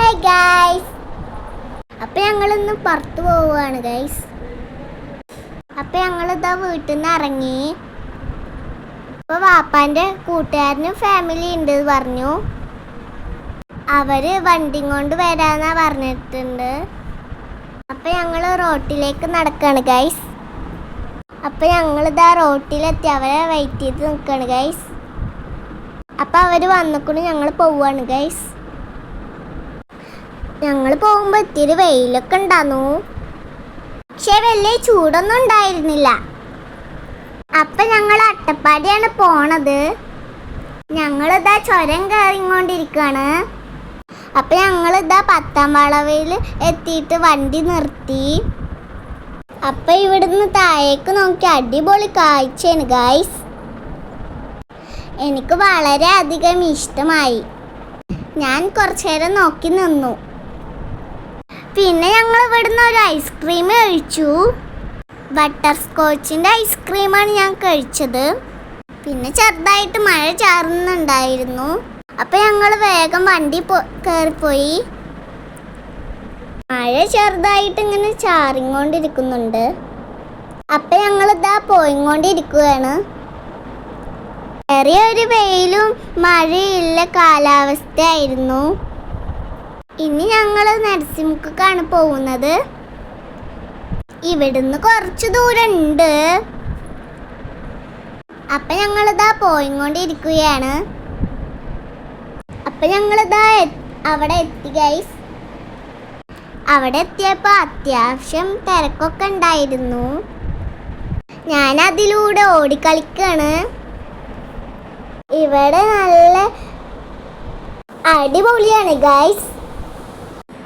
Hi guys, അപ്പം ഞങ്ങളിന്ന് പുറത്ത് പോവുകയാണ് ഗൈസ്. അപ്പം ഞങ്ങളിതാ വീട്ടിൽ നിന്ന് ഇറങ്ങി. അപ്പോൾ വാപ്പാൻ്റെ കൂട്ടുകാരനും ഫാമിലി ഉണ്ട് പറഞ്ഞു. അവർ വണ്ടി കൊണ്ട് വരാമെന്നാണ് പറഞ്ഞിട്ടുണ്ട്. അപ്പം ഞങ്ങൾ റോട്ടിലേക്ക് നടക്കുകയാണ് ഗൈസ്. അപ്പം ഞങ്ങളിതാ റോട്ടിലെത്തി അവരെ വെയിറ്റ് ചെയ്ത് നിൽക്കുകയാണ് ഗൈസ്. അപ്പം അവർ വന്നിക്കൊണ്ട് ഞങ്ങൾ പോവുകയാണ് ഗൈസ്. ഞങ്ങൾ പോകുമ്പോൾ ഇത്തിരി വെയിലൊക്കെ ഉണ്ടായിരുന്നു, പക്ഷെ വലിയ ചൂടൊന്നും ഉണ്ടായിരുന്നില്ല. അപ്പം ഞങ്ങൾ അട്ടപ്പാടിയാണ് പോണത്. ഞങ്ങളിതാ ചുരം കയറിക്കൊണ്ടിരിക്കുകയാണ്. അപ്പം ഞങ്ങളിതാ 10ാം വളവിൽ എത്തിയിട്ട് വണ്ടി നിർത്തി. അപ്പം ഇവിടുന്ന് താഴേക്ക് നോക്കി അടിപൊളി കാഴ്ചയാണ് ഗൈസ്. എനിക്ക് വളരെ അധികം ഇഷ്ടമായി. ഞാൻ കുറച്ചു നേരം നോക്കി നിന്നു. പിന്നെ ഞങ്ങൾ ഇവിടുന്ന് ഒരു ഐസ്ക്രീം കഴിച്ചു. ബട്ടർ സ്കോച്ചിൻ്റെ ഐസ്ക്രീമാണ് ഞാൻ കഴിച്ചത്. പിന്നെ ചെറുതായിട്ട് മഴ ചാറുന്നുണ്ടായിരുന്നു. അപ്പം ഞങ്ങൾ വേഗം വണ്ടി കയറിപ്പോയി. മഴ ചെറുതായിട്ട് ഇങ്ങനെ ചാറിക്കൊണ്ടിരിക്കുന്നുണ്ട്. അപ്പം ഞങ്ങളിതാ പോയിക്കൊണ്ടിരിക്കുകയാണ്. ചെറിയൊരു വെയിലും മഴയുള്ള കാലാവസ്ഥയായിരുന്നു. ഇനി ഞങ്ങൾ നരസിംഹക്കാണ് പോകുന്നത്. ഇവിടുന്ന് കുറച്ച് ദൂരം ഉണ്ട്. അപ്പം ഞങ്ങളിതാ പോയിക്കൊണ്ടിരിക്കുകയാണ്. അപ്പം ഞങ്ങളിതാ അവിടെ എത്തി ഗൈസ്. അവിടെ എത്തിയപ്പോൾ അത്യാവശ്യം തിരക്കൊക്കെ ഉണ്ടായിരുന്നു. ഞാൻ അതിലൂടെ ഓടിക്കളിക്കാണ്. ഇവിടെ നല്ല അടിപൊളിയാണ് ഗൈസ്.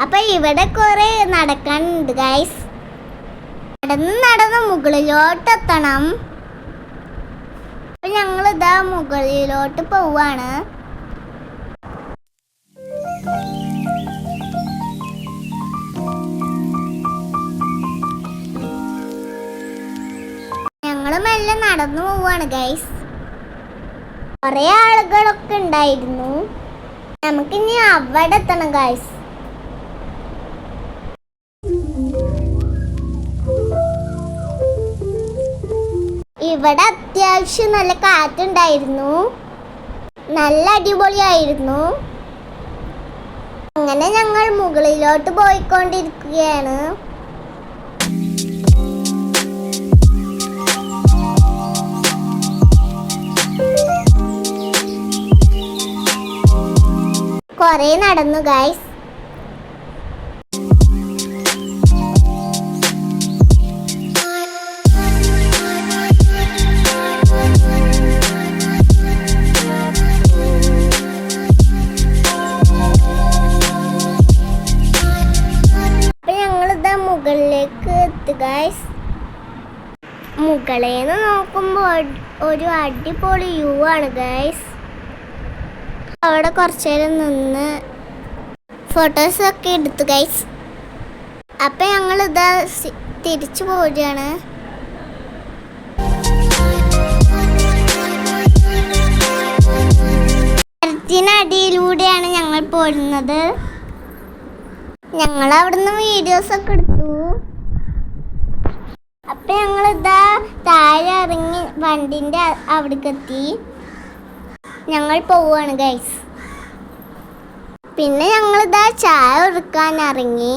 അപ്പം ഇവിടെ കുറേ നടക്കാനുണ്ട് ഗൈസ്. നടന്ന് മുകളിലോട്ടെത്തണം. അപ്പം ഞങ്ങളിതാ മുകളിലോട്ട് പോവാണ്. ഞങ്ങൾ മെല്ലെ നടന്നു പോവാണ് ഗൈസ്. കുറേ ആളുകളൊക്കെ ഉണ്ടായിരുന്നു. നമുക്കിനി അവിടെ എത്തണം ഗൈസ്. ഇവിടെ അത്യാവശ്യം നല്ല കാറ്റുണ്ടായിരുന്നു. നല്ല അടിപൊളിയായിരുന്നു. അങ്ങനെ ഞങ്ങൾ മുകളിലോട്ട് പോയിക്കൊണ്ടിരിക്കുകയാണ്. കുറേ നടന്നു ഗൈസ്. മുകളിലേക്ക് എത്തി ഗൈസ്. മുകളിൽ നിന്ന് നോക്കുമ്പോൾ ഒരു അടിപൊളി വ്യൂ ആണ് ഗൈസ്. അവിടെ കുറച്ചു നേരം നിന്ന് ഫോട്ടോസൊക്കെ എടുത്തു ഗൈസ്. അപ്പം ഞങ്ങളിതാ തിരിച്ചു പോവുകയാണ്. മരത്തിനടിയിലൂടെയാണ് ഞങ്ങൾ പോരുന്നത്. ഞങ്ങൾ അവിടുന്ന് വീഡിയോസൊക്കെ എടുത്തു. അപ്പം ഞങ്ങളിതാ താഴെ ഇറങ്ങി വണ്ടിൻ്റെ അവിടേക്ക് എത്തി. ഞങ്ങൾ പോവുകയാണ് ഗൈസ്. പിന്നെ ഞങ്ങളിതാ ചായ എടുക്കാൻ ഇറങ്ങി.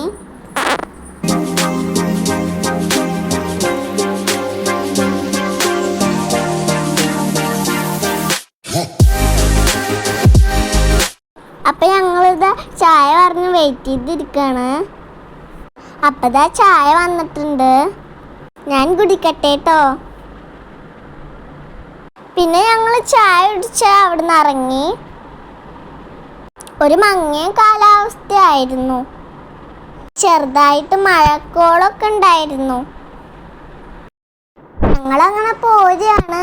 അപ്പം ഞങ്ങളിതാ ചായ പറഞ്ഞ് വെയിറ്റ് ചെയ്തിരിക്കുകയാണ്. അപ്പതാ ചായ വന്നിട്ടുണ്ട്. ഞാൻ കുടിക്കട്ടെ കേട്ടോ. പിന്നെ ഞങ്ങൾ ചായ കുടിച്ച് അവിടെ നിന്ന് ഇറങ്ങി. ഒരു മങ്ങിയ കാലാവസ്ഥയായിരുന്നു. ചെറുതായിട്ട് മഴക്കോളൊക്കെ ഉണ്ടായിരുന്നു. ഞങ്ങളങ്ങനെ പോവുകയാണ്.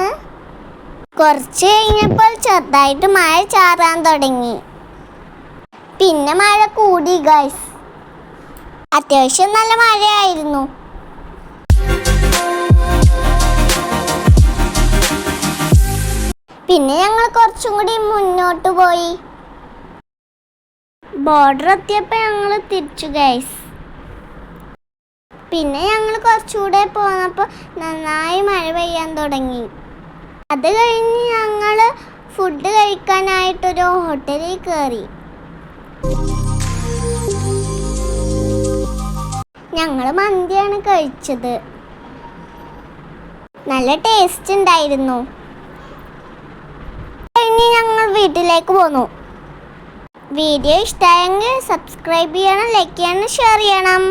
കുറച്ച് കഴിഞ്ഞപ്പോൾ ചെറുതായിട്ട് മഴ ചാറാൻ തുടങ്ങി. പിന്നെ മഴ കൂടി ഗൈസ്. അത്യാവശ്യം നല്ല മഴയായിരുന്നു. പിന്നെ ഞങ്ങൾ കുറച്ചും കൂടി മുന്നോട്ട് പോയി. ബോർഡർ എത്തിയപ്പോൾ ഞങ്ങൾ തിരിച്ചു ഗൈസ്. പിന്നെ ഞങ്ങൾ കുറച്ചുകൂടെ പോന്നപ്പോൾ നന്നായി മഴ പെയ്യാൻ തുടങ്ങി. അത് കഴിഞ്ഞ് ഞങ്ങൾ ഫുഡ് കഴിക്കാനായിട്ടൊരു ഹോട്ടലിൽ കയറി. ഞങ്ങൾ മന്തിയാണ് കഴിച്ചത്. നല്ല ടേസ്റ്റ് ഉണ്ടായിരുന്നു. കഴിഞ്ഞ് ഞങ്ങൾ വീട്ടിലേക്ക് പോന്നു. വീഡിയോ ഇഷ്ടമായെങ്കിൽ സബ്സ്ക്രൈബ് ചെയ്യണം, ലൈക്ക് ചെയ്യണം, ഷെയർ ചെയ്യണം.